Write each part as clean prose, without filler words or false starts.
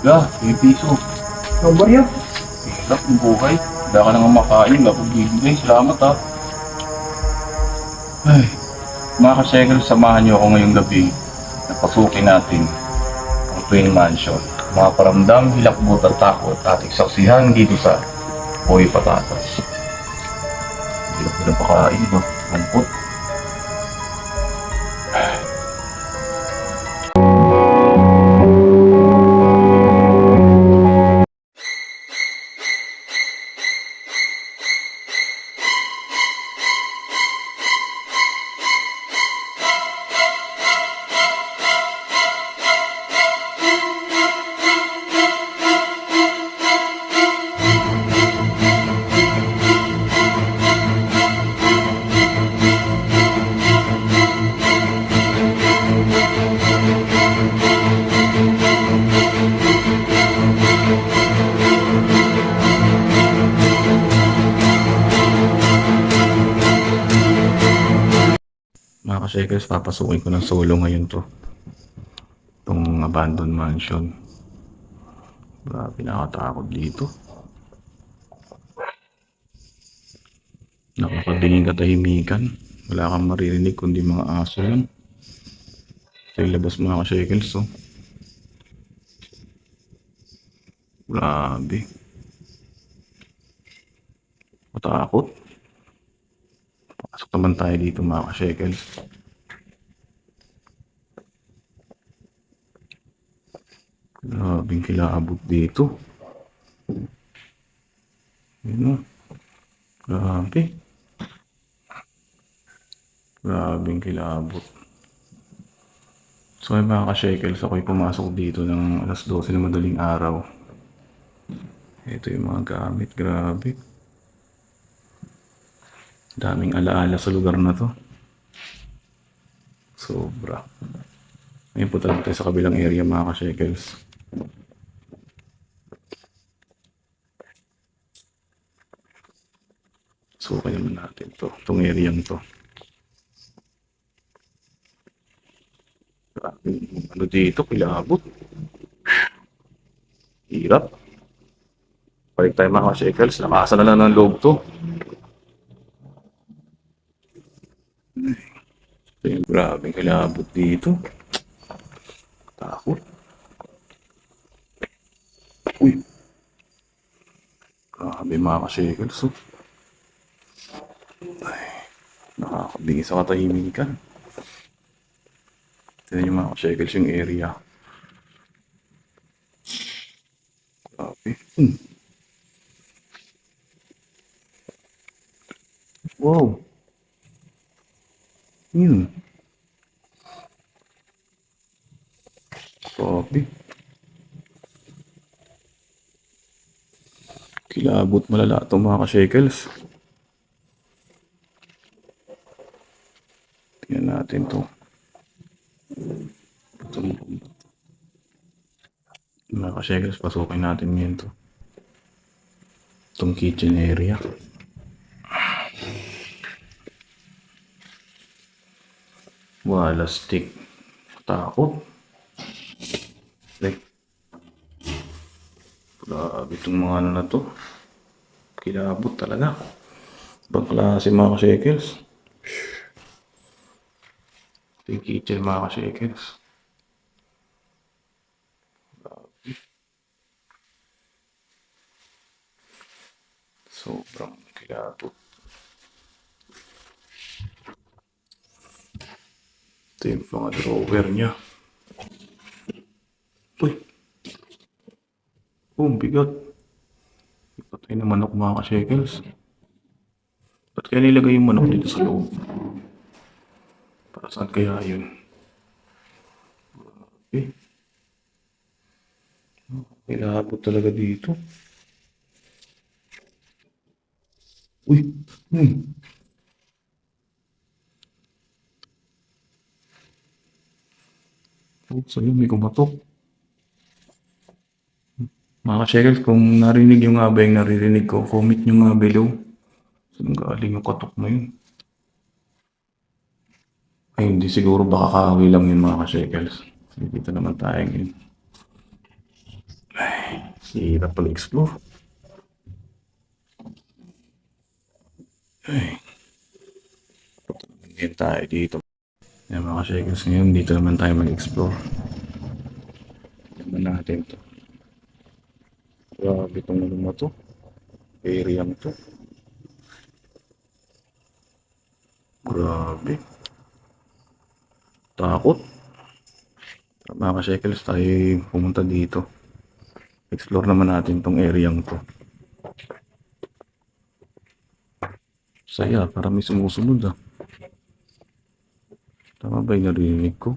may piso. Ano ba yan? Hirap ng buhay. Wala ka nang makain, wala pang bibigay. Salamat ha. Ay, mga kasekal, samahan niyo ako ngayong gabi na pasukin natin ang Twin Mansion. Mga paramdam, hilakbot at takot ating saksihan dito sa Boy Patatas. Hirap na pakain ba? Lungkot. Mga ka-shakers, papasukin ko ng solo ngayon to. Itong abandoned mansion. Grabe, nakakatakot dito. Nakakadingin katahimikan. Wala kang maririnig kundi mga aso lang. Sa labas mga ka-shakers, oh. Grabe. Matakot. Pasok naman tayo dito mga ka-shakers. Grabing kilabot dito. Yun, oh. Grabe. Grabing kilabot. So ay mga ka-shakers, ako'y pumasok dito ng alas 12 na madaling araw. Ito yung mga gamit, grabe. Daming alaala sa lugar na to. Sobra. Ngayon po talaga tayo sa kabilang area mga ka-shakers. So kaya naman natin to. Itong area to. Grabe. Ano dito, kilabot. Hirap. Balik tayo mga ka-shakers. Nakasa na lang ng loob to. Ito yung grabing kilabot dito. Takot. Uy. Grabe mga ka-shakers. Oh. Ay, nakakabingis sa katahimikan. Tignan yung mga ka-shakers yung area. Grabe. Wow. Yun. Grabe. Kilabot malala itong mga ka-shakers. Tingnan natin to. Mga ka-shakers, pasukin natin ngayon to. Itong kitchen area. Wala stick. Takot. Like, grabe itong mga ano na to. Kilabot talaga. Ibang klase mga ka-shakers. Ito yung kitchen mga ka-shakers. Sobrang kilabot. Ito yung mga drawer niya. Uy! Oh, bigat. Ipatay na manok mga ka-shakers. Ba't kaya nilagay yung manok dito sa loob? Para saan kaya yun? Eh, kilabot talaga dito. Uy! Oh, sa'yo may kumatok. Mga ka-shakers, kung narinig yung nga ba yung naririnig ko, comment nyo nga below. Saan galing yung katok na yun? Ay, hindi siguro baka kakawi lang yun mga ka-shakers. Dito naman tayo ngayon. Hirap pag-explore. Ay, ngayon tayo dito. Yan mga shakers, ngayon dito naman tayo mag-explore. Tignan natin to. Grabe itong ano na to. Area to. Grabe. Takot. Mga ka-shekels, tayo pumunta dito. Explore naman natin tong area to. Saya, parang may sumusunod ah. Tama ba yung narinig ko?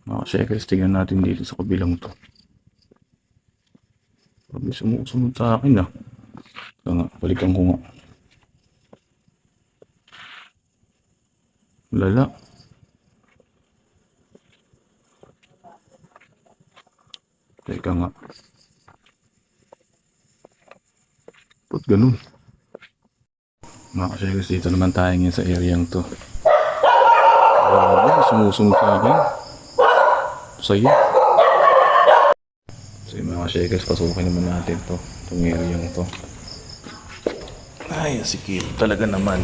Mga ka-shekels, tingnan natin dito sa kabilang to. Parang may sumusunod sa akin ah. Kaya nga, balikan ko nga. Lala. Teka nga. Ba't ganun? Mga ka-shekels, dito naman tayo ngayon sa area to. Grabe, sumusunod sa akin. Saya. So yung mga shakers, pasukin naman natin to. Itong area to. Ay, sikip talaga naman.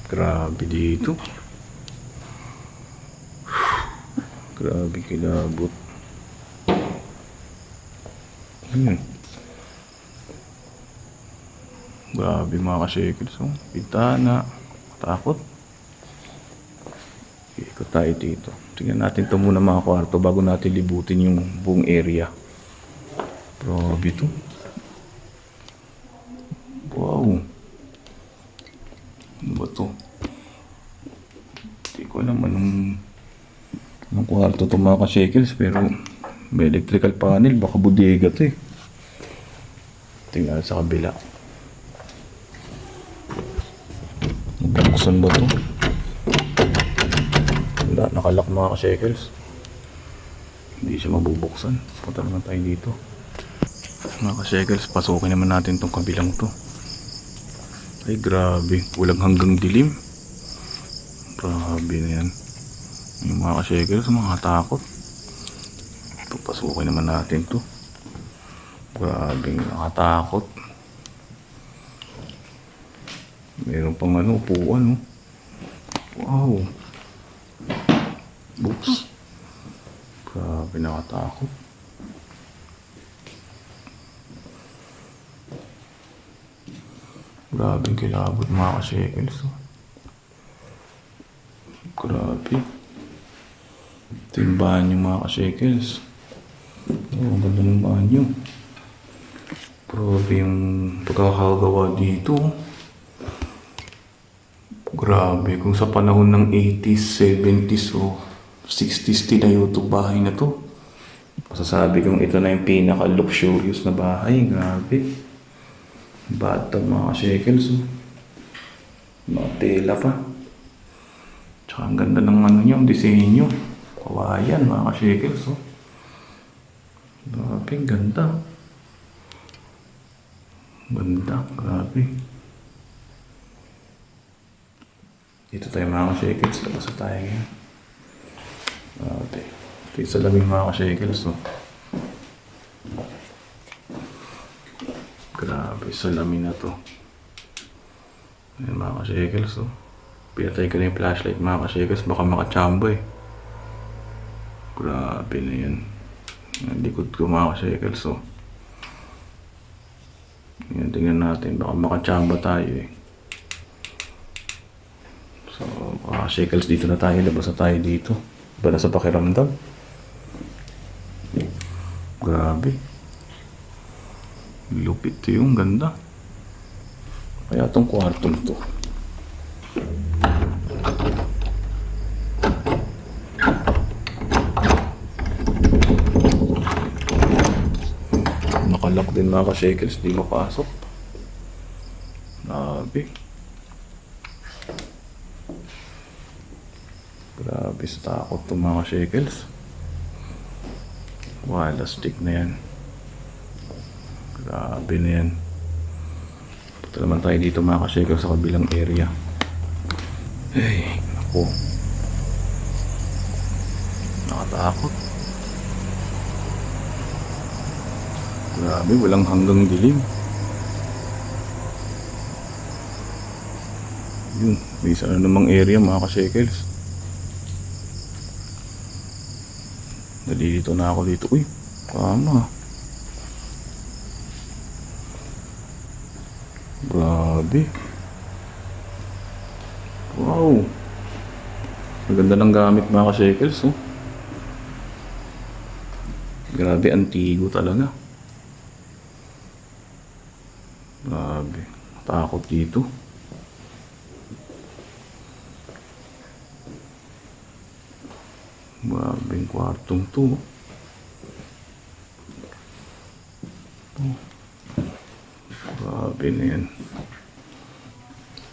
Grabe dito. Grabe kilabot. Grabe mga ka-shakers. Oh. Pintana. Takot. Ikot tayo dito. Tingnan natin ito muna mga kwarto bago natin libutin yung buong area. Grabe ito. Wow. Ano ba ito? Hindi ko alam anong kwarto ito mga ka-shakers, pero may electrical panel. Baka bodega ito eh. Tingnan sa kabila. Buksan ba ito? Wala, nakalak mga ka-shekels. Hindi siya mabubuksan. Punta naman tayo dito. Mga ka-shekels, pasukin naman natin itong kabilang to. Ay grabe, walang hanggang dilim. Grabe na yan. Yung mga ka-shekels, mga takot. Ito, pasukin naman natin to. Grabe, nakatakot. Meron pang ano, upuan, oh. Wow. Books. Grabe, nakatakot. Grabe, kilabot mga ka-shekels, oh. Grabe. Ito yung banyo mga ka-shekels. Oh, ang ganda ng banyo. Grabe yung pagkakagawa dito, oh. Grabe, kung sa panahon ng 80s, 70s o 60s tinayo itong bahay na to. Masasabi kong ito na yung pinaka-luxurious na bahay. Grabe. Bathtub mga shekels. Oh. Mga tela pa. Tsaka ang ganda ng ano niya, disenyo. Kawayan mga shekels. Oh. Grabe, ganda. Ganda, grabe. Dito tayo mga ka-shekels. Labas na tayo ngayon. Okay. Ito yung salamin mga ka-shekels. Oh. Grabe, salamin na to. Ayan mga ka-shekels. Oh. Pinatay ko na yung flashlight mga ka-shekels. Baka makachamba eh. Grabe na yan. Ang likod ko mga ka-shekels. Oh. Ayan, tingnan natin. Baka makachamba tayo eh. So, shekels dito na tayo. Labas na tayo dito. Iba na sa pakiramdam. Grabe. Lupit to yung ganda. Kaya itong kwartong to. Nakalak din mga ka-shekels. Di mapasok. Grabe. Grabe sa takot itong mga shekels. Wala stick na yan. Grabe na yan. Punta naman tayo dito mga ka-shekels sa kabilang area. Ay, ako. Nakatakot. Grabe, walang hanggang dilim. Yun, may isa na namang area mga ka-shekels. Nalilito na ako dito. Uy, kama. Grabe. Wow. Maganda ng gamit mga ka-shekels, oh. Grabe, antigo talaga. Grabe, takot dito. Grabe yung kwartong to. Oh. Grabe na yan.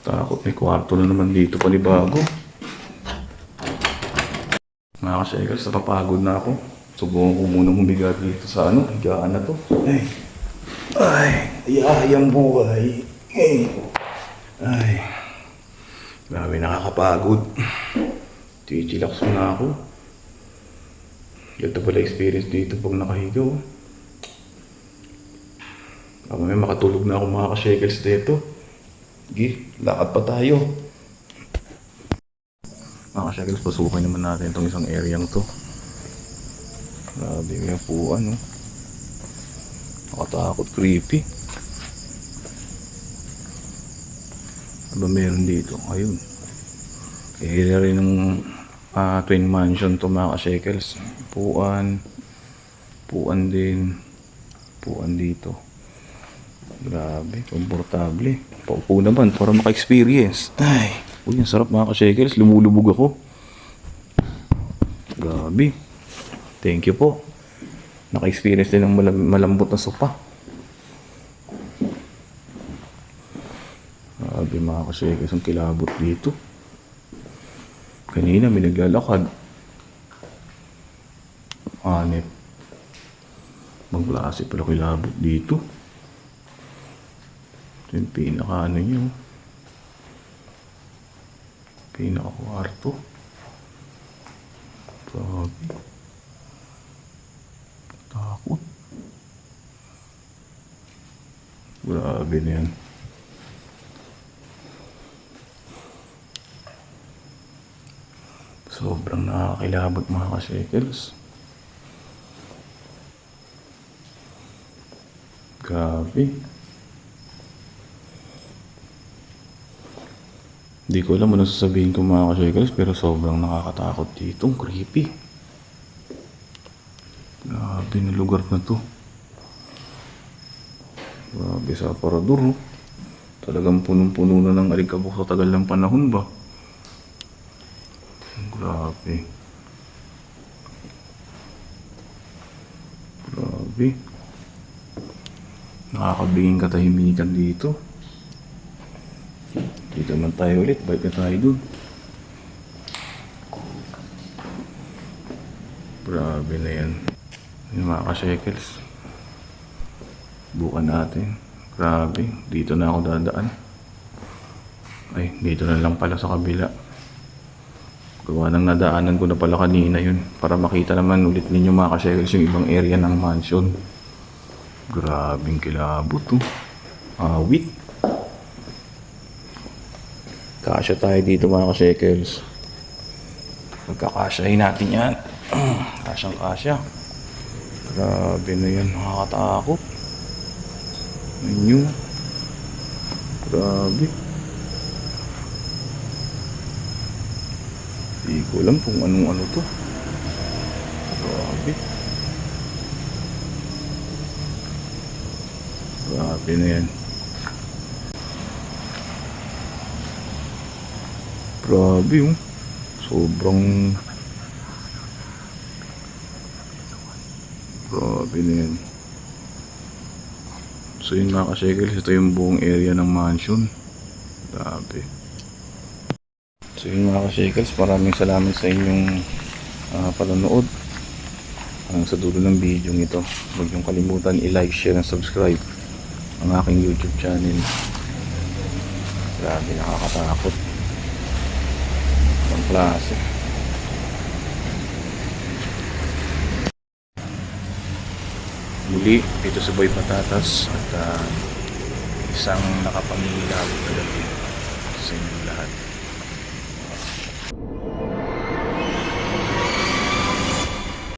Takot, may kwarto na naman dito panibago. Mga ka-shekels, napapagod na ako. Subukan ko muna humiga dito sa higaan na to. Ayang buhay. Ay, grabe nakakapagod. Chichilax muna ako. Ito pala experience dito pag nakahiga, oh. May makatulog na ako mga ka-shekels dito. Sige, lakad pa tayo. Mga ka-shekels, pasukin naman natin itong isang area to. Grabe, may upuan, oh. Nakatakot, creepy. Ano ba meron dito? Ayun. Area rin ng twin mansion to mga ka-shekels. Upuan. Upuan din. Upuan dito. Grabe, komportable. Paupo naman para maka-experience. Ay, uy, ang sarap mga ka-shekels. Lumulubog ako. Grabe. Thank you po. Naka-experience din ng malambot na sopa. Grabe mga ka-shekels, ang kilabot dito. Kanina may naglalakad. Hanep. Magklase pala kilabot dito. Ito yung pinaka nyo. Pinaka kwarto. Grabe. Takot. Grabe na yan. Sobrang nakakilabot mga ka-shekels. Grabe. Hindi ko alam ano sasabihin ko mga ka-shekels, pero sobrang nakakatakot dito. Creepy. Grabe na lugar na to. Grabe sa aparador, oh. Talagang punong-puno na ng alikabok sa tagal ng panahon ba? Grabe. Grabe. Nakakabinging katahimikan dito. Dito naman tayo ulit. Balik na tayo dun. Grabe na yan. Yung mga ka-shekels. Bukan natin. Grabe. Dito na ako dadaan. Ay, dito na lang pala sa kabila. Gawa ng nadaanan ko na pala kanina yun. Para makita naman ulit ninyo mga ka-shekels yung ibang area ng mansion. Grabing kilabot, oh. Awit. Kasya tayo dito mga ka-shekels. Magkakasyahin natin yan. Kasyang kasya. Grabe na yan, nakakatakot. Ayun. Grabe. Hindi ko alam kung anong to. Grabe. Grabe na yan. Grabe, oh. Sobrang grabe na yan. So yun mga ka-shekels, ito yung buong area ng mansion. Grabe. So yun mga ka-shekels, maraming salamat sa inyong panonood hanggang sa dulo ng video ito. Huwag niyong kalimutan i-like, share, and subscribe ang aking YouTube channel. Grabe, nakakatakot. Ang klase. Muli, dito sa Boy Patatas at isang nakapangingilabot na gabi sa inyong lahat.